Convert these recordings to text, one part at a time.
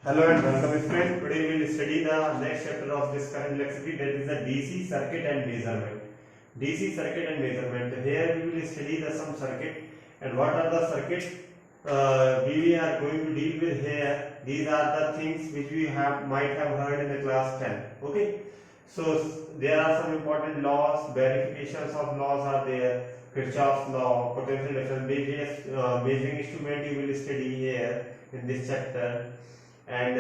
Hello and welcome students. Today we will study the next chapter of this current electricity, that is the DC circuit and measurement. DC circuit and measurement. Here we will study the some circuit and what are the circuits we are going to deal with here. These are the things which we might have heard in the class 10. Okay. So there are some important laws, verifications of laws are there. Kirchhoff's law, potential difference, various measuring instrument you will study here in this chapter, and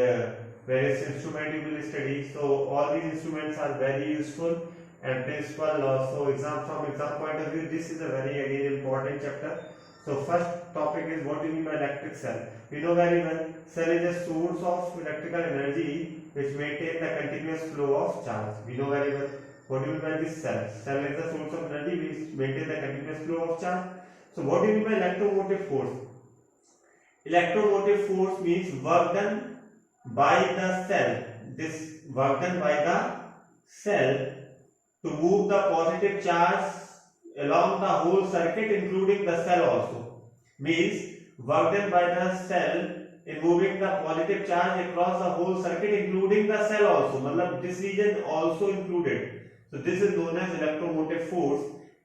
various instruments you will study. So all these instruments are very useful and principal laws. So from exam point of view, this is a very again important chapter. So first topic is what do you mean by electric cell. We know very well cell is a source of electrical energy which maintain the continuous flow of charge. We know very well what do you mean by this cell. Cell is the source of energy which maintain the continuous flow of charge. So what do you mean by electromotive force? Electromotive force means work done by the cell. This work done by the cell to move the positive charge along the whole circuit including the cell also. Means work done by the cell in moving the positive charge across the whole circuit including the cell also. Matlab this region also included. So this is known as electromotive force,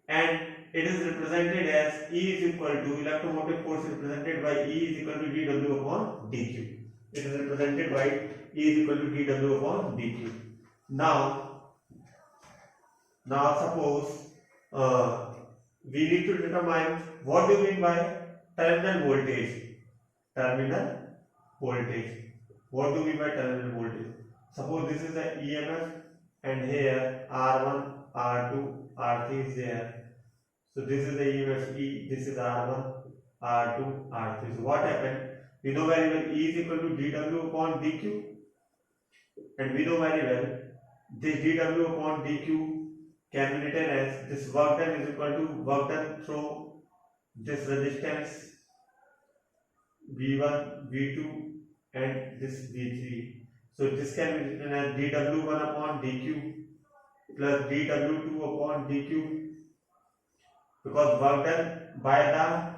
and it is represented as E is equal to, electromotive force is represented by E is equal to dW upon dQ. It is represented by E is equal to dW upon dQ. Now suppose we need to determine what do you mean by terminal voltage. Terminal voltage. What do we mean by terminal voltage? Suppose this is the EMF and here R1, R2, R3 is there. So this is the EMF E, this is R1, R2, R3. So what happened? We know very well E is equal to dW upon dQ, and we know very well this dW upon dQ can be written as this work done is equal to work done through this resistance V1, V2 and this V3. So this can be written as dW1 upon dQ plus dW2 upon dQ, because work done by the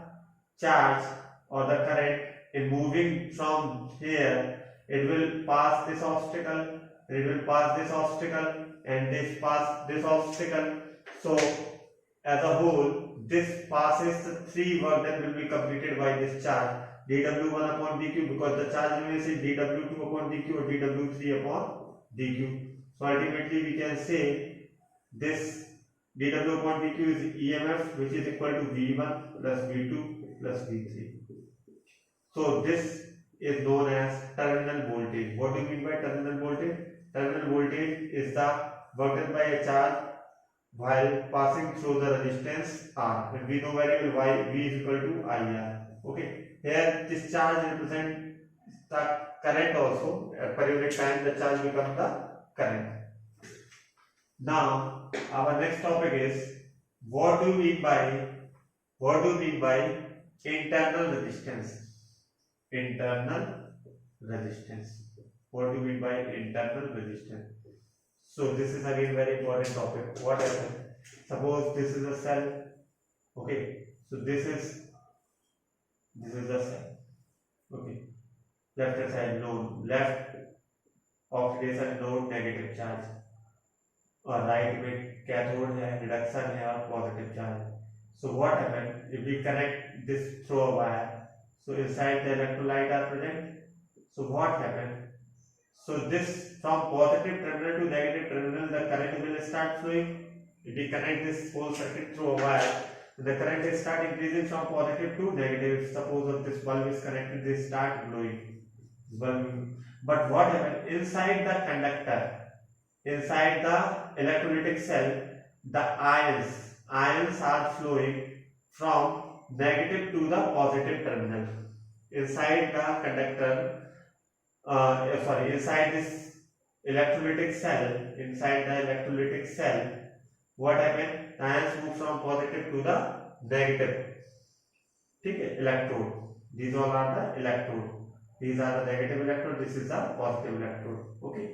charge or the current in moving from here, it will pass this obstacle, it will pass this obstacle, and this pass this obstacle. So as a whole, this passes the three work that will be completed by this charge dW1 upon dQ, because the charge will say dW2 upon dQ or dW3 upon dQ. So ultimately we can say this dW upon dQ is EMF, which is equal to V1 plus V2 plus V3. So this is known as terminal voltage. What do you mean by terminal voltage? Terminal voltage is the work done by a charge while passing through the resistance R, and we know very well why V is equal to IR. Okay, here this charge represents the current also. At per unit time the charge becomes the current. Now our next topic is what do you mean by internal resistance. Internal resistance. What do you mean by internal resistance? So this is again very important topic. What happens? Suppose this is a cell. Okay, so this is the cell. Okay, left hand side node, left of it is a node negative charge, और right में cathode है, reduction है और positive charge. So what happens if we connect this through a wire? So inside the electrolyte are present. So what happens? So this from positive terminal to negative terminal, the current will start flowing. If we connect this whole circuit through a wire, the current will start increasing from positive to negative. Suppose if this bulb is connected, they start glowing. But what happens inside the conductor? Inside the electrolytic cell, the ions are flowing from negative to the positive terminal. Inside the conductor, inside this electrolytic cell, what happens? Ions move from positive to the negative. Okay, electrode. These all are the electrode. These are the negative electrode. This is the positive electrode. Okay.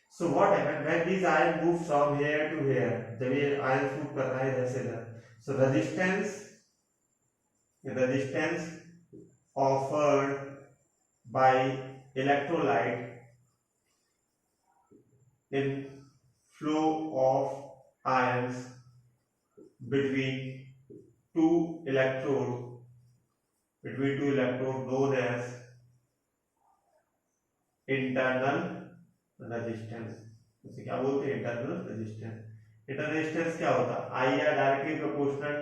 So what happens when these ions move from here to here? जब ये ions move कर रहा है इधर से इधर, so resistance offered by electrolyte in flow of ions between two electrode known as internal resistance। इसे क्या बोलते हैं? Internal resistance. इंटरनल रेजिस्टेंस क्या होता है? I R directly proportional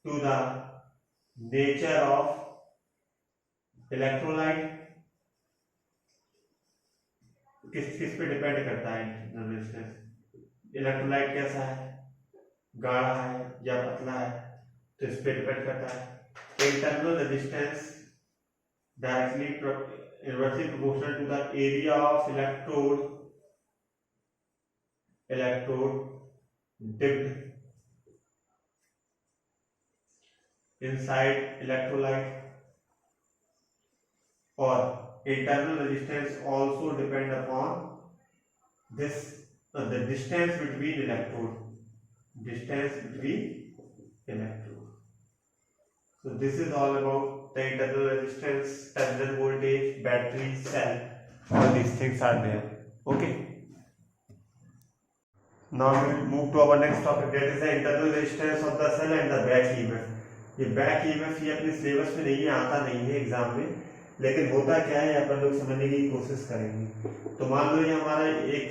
to the nature of electrolyte. किस किस पे डिपेंड करता है इंटरनल रेजिस्टेंस? इलेक्ट्रोलाइट कैसा है, गाढ़ा है या पतला है, तो इस पे डिपेंड करता है। Internal resistance directly inversely proportional to the area of electrode dipped inside electrolyte, or internal resistance also depend upon this the distance between electrode. So this is all about the internal resistance, terminal voltage, battery, cell, all these things are there. Okay, now we will move to our next topic, that is the internal resistance of the cell and the back EMF. ये back EMF ये अपने syllabus में नहीं आता नहीं है exam में, लेकिन होता क्या है अपन लोग समझने की कोशिश करेंगे। तो मान लो ये हमारा एक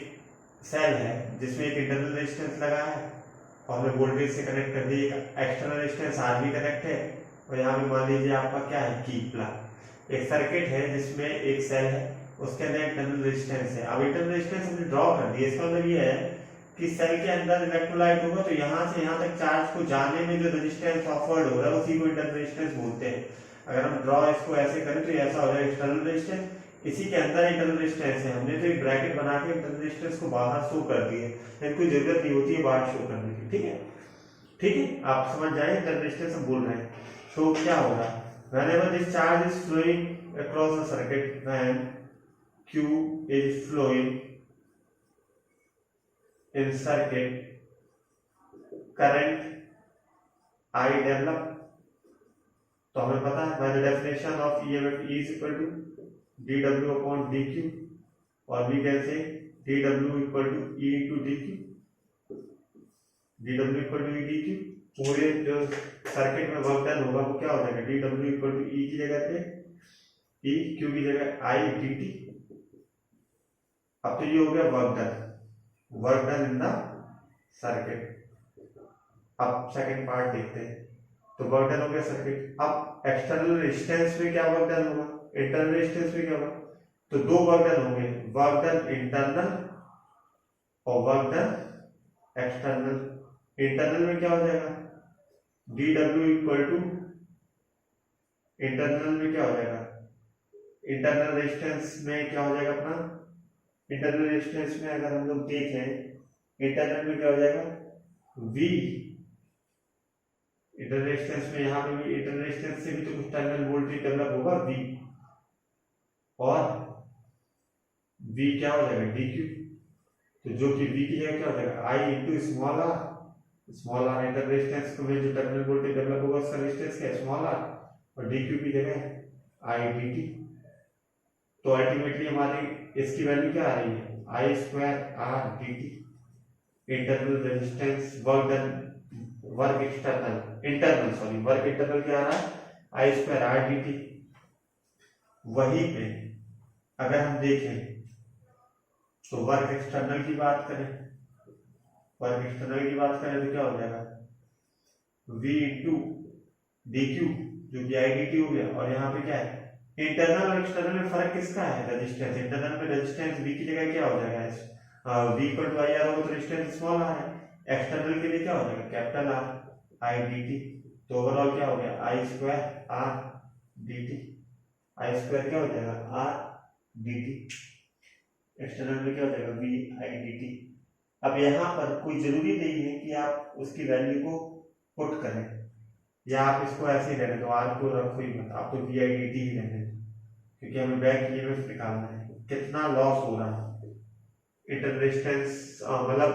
सेल है जिसमें एक इंटरनल रेजिस्टेंस लगा है और हमने वोल्टेज से कनेक्ट कर दी, एक एक्सटर्नल रेजिस्टेंस आर भी कनेक्ट है, और यहाँ पे मान लीजिए आपका क्या है, की प्लग। एक सर्किट है जिसमें एक सेल है, उसके अंदर इंटरनल रेजिस्टेंस है। अब इंटरनल रेजिस्टेंस हमने ड्रॉ कर दिया, इसका मतलब ये है कि सेल के अंदर इलेक्ट्रोलाइट होगा तो यहाँ से यहाँ तक चार्ज को जाने में जो रेजिस्टेंस ऑफर्ड हो रहा है उसी को इंटरनल रेजिस्टेंस बोलते हैं। अगर हम ड्रॉ इसको ऐसे करें तो ऐसा हो जाएगा एक्सटर्नल रेजिस्टेंस, इसी के अंदर इंटरनल रेजिस्टेंस है। हमने तो एक ब्रैकेट बना के इंटरनल रेजिस्टेंस को बाहर शो कर दिए, लेकिन कोई जरूरत नहीं होती है बाहर शो करने की। ठीक है, आप समझ जाए इंटरनल रेजिस्टेंस हम बोल रहे हैं। तो क्या होगा, whenever this charge is flowing across the circuit, when Q is flowing in circuit, current I develop। तो हमें पता है by the definition of EMF E is equal to dW upon dQ, और we can say dW equal to E into dQ, dW equal to E dQ। पूरे जो circuit में work done होगा वो क्या हो जाएगा, dW equal to E की जगह पे E, Q की जगह I dt। अब तो ये हो गया work done in the circuit. अब सेकंड पार्ट देखते हैं। तो वर्क डन हो गया सर्किट। अब एक्सटर्नल रेजिस्टेंस में क्या वर्क डन होगा, इंटरनल रेजिस्टेंस में क्या होगा, तो दो वर्क डन होंगे, वर्क डन इंटरनल और वर्क डन एक्सटर्नल। इंटरनल में क्या हो जाएगा, dW इक्वल टू, इंटरनल में क्या हो जाएगा, इंटरनल रेजिस्टेंस में क्या हो जाएगा अपना, इंटरनल रेजिस्टेंस में अगर हम लोग देखें इंटरनल में क्या हो जाएगा, V। इंटरनल रेजिस्टेंस में यहाँ पे भी इंटरनल रेजिस्टेंस से भी तो कुछ टर्मिनल वोल्टेज डेवलप होगा V, और V क्या हो जाएगा, dQ। तो जो कि V की जगह क्या हो जाएगा, I into small R. Internal resistance में जो टर्मिनल वोल्टेज डेवलप होगा उसका रेजिस्टेंस क्या है, स्मॉल आर, और dQ की जगह I dt। तो अल्टीमेटली हमारी इसकी वैल्यू क्या आ रही है, I square R dt। Internal resistance work internal क्या आ रहा है, I स्क्वायर R dt। वहीं पे अगर हम देखें तो वर्क एक्सटर्नल की बात करें तो क्या हो जाएगा, V इंटू dQ जो कि I dt हो गया। और यहाँ पे क्या है, इंटरनल और एक्सटर्नल में फर्क किसका है, रेजिस्टेंस। इंटरनल में रेजिस्टेंस V की जगह क्या हो जाएगा, V इक्वल टू IR होगा तो रेजिस्टेंस स्मॉल r है। एक्सटर्नल के लिए क्या हो जाएगा, कैपिटल R I dt। तो ओवरऑल क्या हो गया, I square R dt। I square क्या हो जाएगा, R dt। एक्सटर्नल में क्या हो जाएगा, V I dt। अब यहाँ पर कोई जरूरी नहीं है कि आप उसकी वैल्यू को पुट करें, या आप इसको ऐसे ही रहने दो, R को रखो ही मत, आप तो V I dt ही रहने दो, क्योंकि हमें बैक ईएमएफ निकालना है, कितना लॉस हो रहा है। इंटरनल रेजिस्टेंस मतलब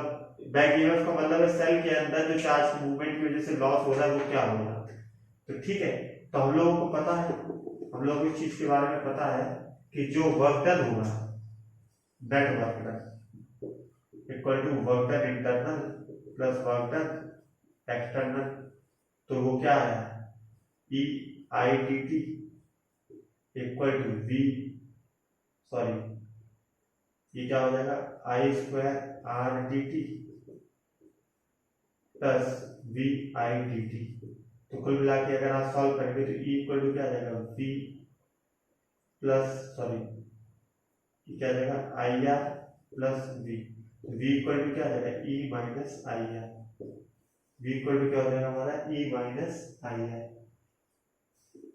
बैक ईएमएफ का मतलब है सेल के अंदर जो चार्ज मूवमेंट की वजह से लॉस हो रहा है वो क्या हो रहा है। तो ठीक है, तो हम लोगों को पता है, हम लोगों को इस चीज के बारे में पता है कि जो वर्क डन होगा network done equal to work done internal plus work done external, तो वो क्या है E I D T equal to V, sorry ये क्या हो जाएगा I square R D T plus V I D T. तो कुल मिला के अगर आप सॉल्व करेंगे तो ई इक्वल टू क्या आ जाएगा वी प्लस सॉरी क्या आ जाएगा I R plus V, V equal to क्या आ जाएगा E minus I R, V equal to क्या हो जाएगा हमारा E minus I R,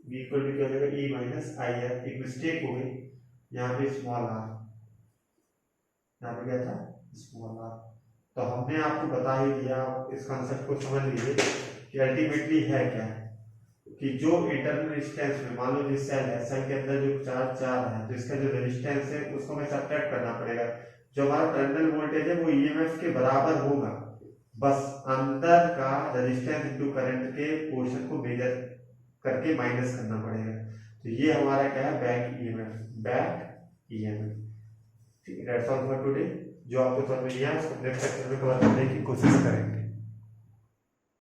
V equal to क्या हो जाएगा ई माइनस आई आर। एक मिस्टेक हो गई यहाँ पे स्मॉल आर, यहाँ पे क्या था स्मॉल आर। तो हमने आपको बता ही दिया, आप इस कॉन्सेप्ट को समझ लीजिए कि अल्टीमेटली है क्या कि जो इंटरनल रेजिस्टेंस में मान लो जिस सेल है, सेल के अंदर जो चार्ज है तो इसका जो रेजिस्टेंस है उसको हमें सब्ट्रैक्ट करना पड़ेगा। जो हमारा टर्मिनल वोल्टेज है वो ईएमएफ के बराबर होगा, बस अंदर का रेजिस्टेंस इनटू करंट के पोर्शन को मेजर करके माइनस करना पड़ेगा। तो ये हमारा क्या है बैक ईएमएफ, बैक ईएमएफ। ठीक है, दैट्स ऑल फॉर टुडे। जो आपको समझ में नहीं आया उसको नेक्स्ट लेक्चर में कवर करने की कोशिश करेंगे।